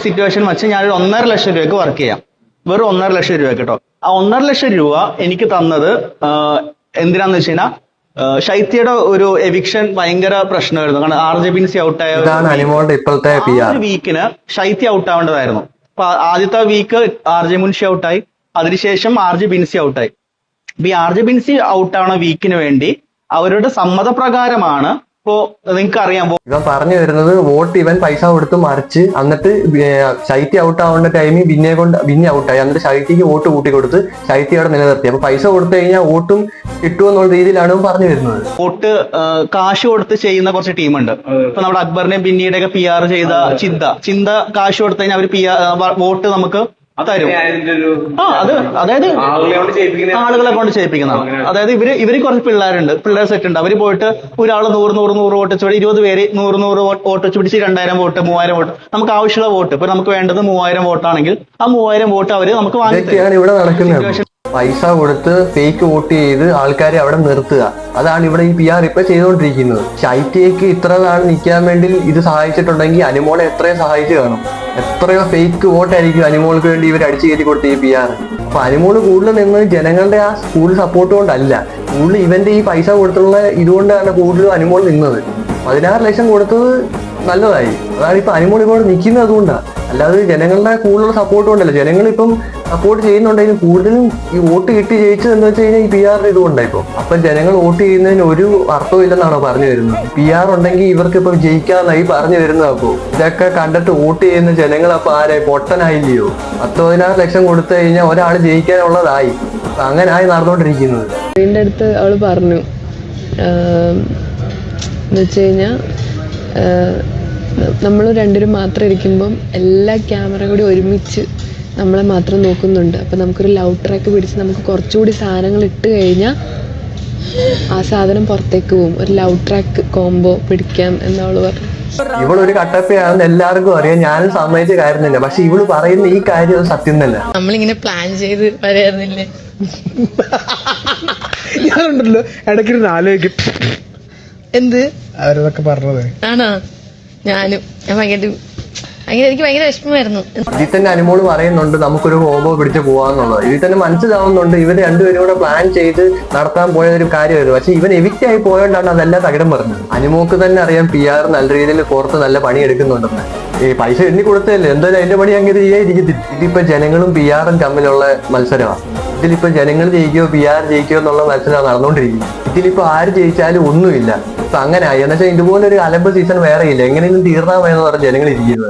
Situation വെച്ച് ഞാനൊരു 1.5 ലക്ഷം രൂപയ്ക്ക് വർക്ക് ചെയ്യാം. വെറും 1.5 ലക്ഷം രൂപ കേട്ടോ. ആ 1.5 ലക്ഷം രൂപ എനിക്ക് തന്നത് എന്തിനാന്ന് വെച്ച് കഴിഞ്ഞാൽ ശൈത്യയുടെ ഒരു എവിക്ഷൻ ഭയങ്കര പ്രശ്നമായിരുന്നു. കാരണം RJ ഔട്ടായ ഒരു വീക്കിന് ശൈത്യ ഔട്ട് ആവേണ്ടതായിരുന്നു. അപ്പൊ ആദ്യത്തെ വീക്ക് RJ മുൻഷി ഔട്ടായി, അതിനുശേഷം RJ ഔട്ടായി. അപ്പൊ ഈ RJ ഔട്ട് ആവണ വീക്കിന് വേണ്ടി അവരുടെ സമ്മതപ്രകാരമാണ്. ഇപ്പോ നിങ്ങൾക്ക് അറിയാം, ഇവൻ പറഞ്ഞു വരുന്നത് വോട്ട് ഇവൻ പൈസ കൊടുത്ത് മറിച്ച് എന്നിട്ട് ശൈത്യ ഔട്ട് ആവേണ്ട ടൈമിൽ ബിന്നെ ഔട്ടായി, എന്നിട്ട് ശൈത്യക്ക് വോട്ട് കൂട്ടി കൊടുത്ത് ശൈത്യ അവിടെ നിലനിർത്തി. അപ്പൊ പൈസ കൊടുത്തു കഴിഞ്ഞാൽ വോട്ടും കിട്ടുമെന്നുള്ള രീതിയിലാണ് പറഞ്ഞു വരുന്നത്. വോട്ട് കാശ് കൊടുത്ത് ചെയ്യുന്ന കുറച്ച് ടീമുണ്ട്. ഇപ്പൊ നമ്മുടെ അക്ബറിനെയും ബിന്നിയുടെ ഒക്കെ PR ചെയ്ത ചിന്ത കാശ് കൊടുത്തു കഴിഞ്ഞാൽ അവർ വോട്ട് നമുക്ക് തരും. അതായത് ആളുകളെ കൊണ്ട് ചെയ്യിപ്പിക്കുന്നതാണ്. അതായത് ഇവര് കുറച്ച് പിള്ളേർ സെറ്റ് ഉണ്ട്. അവര് പോയിട്ട് ഒരാൾ 100 വോട്ട് വെച്ച് 20 പേര് 100 വോട്ട് വെച്ച് പിടിച്ച് 2000 വോട്ട് 3000 വോട്ട് നമുക്ക് ആവശ്യമുള്ള വോട്ട്. ഇപ്പൊ നമുക്ക് വേണ്ടത് 3000 വോട്ടാണെങ്കിൽ ആ 3000 വോട്ട് അവര് നമുക്ക് വാങ്ങിയാണ് ഇവിടെ നടക്കുന്നത്. പൈസ കൊടുത്ത് ഫേക്ക് വോട്ട് ചെയ്ത് ആൾക്കാരെ അവിടെ നിർത്തുക, അതാണ് ഇവിടെ ഈ PR ഇപ്പൊ ചെയ്തുകൊണ്ടിരിക്കുന്നത്. ശൈത്യക്ക് ഇത്ര നാൾ നിൽക്കാൻ വേണ്ടി ഇത് സഹായിച്ചിട്ടുണ്ടെങ്കിൽ അനുമോളെ എത്രയോ സഹായിച്ചു കാണും. എത്രയോ ഫേക്ക് വോട്ടായിരിക്കും അനുമോൾക്ക് വേണ്ടി ഇവർ അടിച്ചു കയറ്റി കൊടുത്ത ഈ PR. അപ്പൊ അനുമോള് കൂടുതൽ നിന്ന് ജനങ്ങളുടെ ആ സ്കൂൾ സപ്പോർട്ട് കൊണ്ടല്ല, കൂടുതൽ ഇവന്റെ ഈ പൈസ കൊടുത്തുള്ള ഇതുകൊണ്ടാണ് കൂടുതലും അനുമോൾ നിന്നത്. 16 ലക്ഷം കൊടുത്തത് നല്ലതായി. അതാണ് ഇപ്പൊ അനുമോൾ ഇപ്പോൾ നിൽക്കുന്നത് അതുകൊണ്ടാണ്, അല്ലാതെ ജനങ്ങളുടെ കൂടുതലുള്ള സപ്പോർട്ട് കൊണ്ടല്ല. ജനങ്ങളിപ്പം സപ്പോർട്ട് ചെയ്യുന്നുണ്ടെങ്കിലും കൂടുതലും ഈ വോട്ട് കിട്ടി ജയിച്ചത് എന്ന് വെച്ച് കഴിഞ്ഞാൽ ഈ PR ഇതുകൊണ്ടായിപ്പോ. അപ്പൊ ജനങ്ങൾ വോട്ട് ചെയ്യുന്നതിന് ഒരു അർത്ഥവും ഇല്ലെന്നാണോ പറഞ്ഞു വരുന്നത്? PR ഉണ്ടെങ്കിൽ ഇവർക്ക് ഇപ്പൊ ജയിക്കാന്നായി പറഞ്ഞു വരുന്നത്. അപ്പോ ഇതൊക്കെ കണ്ടിട്ട് വോട്ട് ചെയ്യുന്ന ജനങ്ങൾ അപ്പൊ ആരെ പൊട്ടനായില്ലയോ? 10-16 ലക്ഷം കൊടുത്തു കഴിഞ്ഞാൽ ഒരാൾ ജയിക്കാനുള്ളതായി. അങ്ങനായി നടന്നുകൊണ്ടിരിക്കുന്നത്. എന്റെ അടുത്ത് അവള് പറഞ്ഞു എന്ന് വെച്ച് കഴിഞ്ഞാൽ നമ്മൾ രണ്ടുപേരും മാത്രം ഇരിക്കുമ്പം എല്ലാ ക്യാമറ കൂടി ഒരുമിച്ച് നമ്മളെ മാത്രം നോക്കുന്നുണ്ട്. അപ്പം നമുക്കൊരു ലവ് ട്രാക്ക് പിടിച്ച് നമുക്ക് കുറച്ചുകൂടി സാധനങ്ങൾ ഇട്ട് കഴിഞ്ഞാൽ ആ സാധനം പുറത്തേക്ക് പോകും. ഒരു ലവ് ട്രാക്ക് കോംബോ പിടിക്കാം എന്നവള് പറഞ്ഞു. ഇവളൊരു കട്ടപ്പയാണെന്ന് എല്ലാവർക്കും അറിയാം, ഞാനും സമ്മതിച്ച കാര്യമില്ല. പക്ഷെ ഇവള് പറയുന്ന ഈ കാര്യം സത്യം തന്നെ. നമ്മളിങ്ങനെ പ്ലാൻ ചെയ്ത് വരായിരുന്നില്ലേ? ഞാനുണ്ടല്ലോ ഇടയ്ക്കിരുന്ന് ആലോചിക്കും എന്ത് അവരതൊക്കെ പറഞ്ഞത് ആണോ. ഞാനും എനിക്ക് ഭയങ്കര വിഷമമായിരുന്നു. ഇതിൽ തന്നെ അനുമോള് പറയുന്നുണ്ട് നമുക്കൊരു ഹോമോ പിടിച്ച് പോവാന്നുള്ളത്. ഇതിൽ തന്നെ മനസ്സിലാവുന്നുണ്ട് ഇവർ രണ്ടുപേരും കൂടെ പ്ലാൻ ചെയ്ത് നടത്താൻ പോയ ഒരു കാര്യമായിരുന്നു. പക്ഷെ ഇവൻ എവിക്റ്റ് ആയി പോയോണ്ടാണ് അതെല്ലാം തകിടം പറഞ്ഞത്. അനുമോക്ക് തന്നെ അറിയാം PR നല്ല രീതിയിൽ പുറത്ത് നല്ല പണി എടുക്കുന്നുണ്ടെന്ന്. ഈ പൈസ എണ്ണി കൊടുത്തല്ലേ, എന്തായാലും അതിന്റെ പണി അങ്ങനെ ചെയ്യാതിരിക്കത്തില്ല. ഇതിപ്പോ ജനങ്ങളും PR തമ്മിലുള്ള മത്സരമാണ്. ഇതിലിപ്പോ ജനങ്ങൾ ജയിക്കോ PR ജയിക്കോ എന്നുള്ള മത്സരമാണ് നടന്നുകൊണ്ടിരിക്കുന്നത്. ഇതിലിപ്പോ ആര് ജയിച്ചാലും ഒന്നുമില്ല. അപ്പൊ അങ്ങനെ ആയി. എന്നുവെച്ചാൽ ഇതുപോലൊരു അലമ്പ് സീസൺ വേറെ ഇല്ല. എങ്ങനെയൊന്നും തീർന്നാമെന്ന് പറഞ്ഞ് ജനങ്ങൾ ഇരിക്കുന്നത്.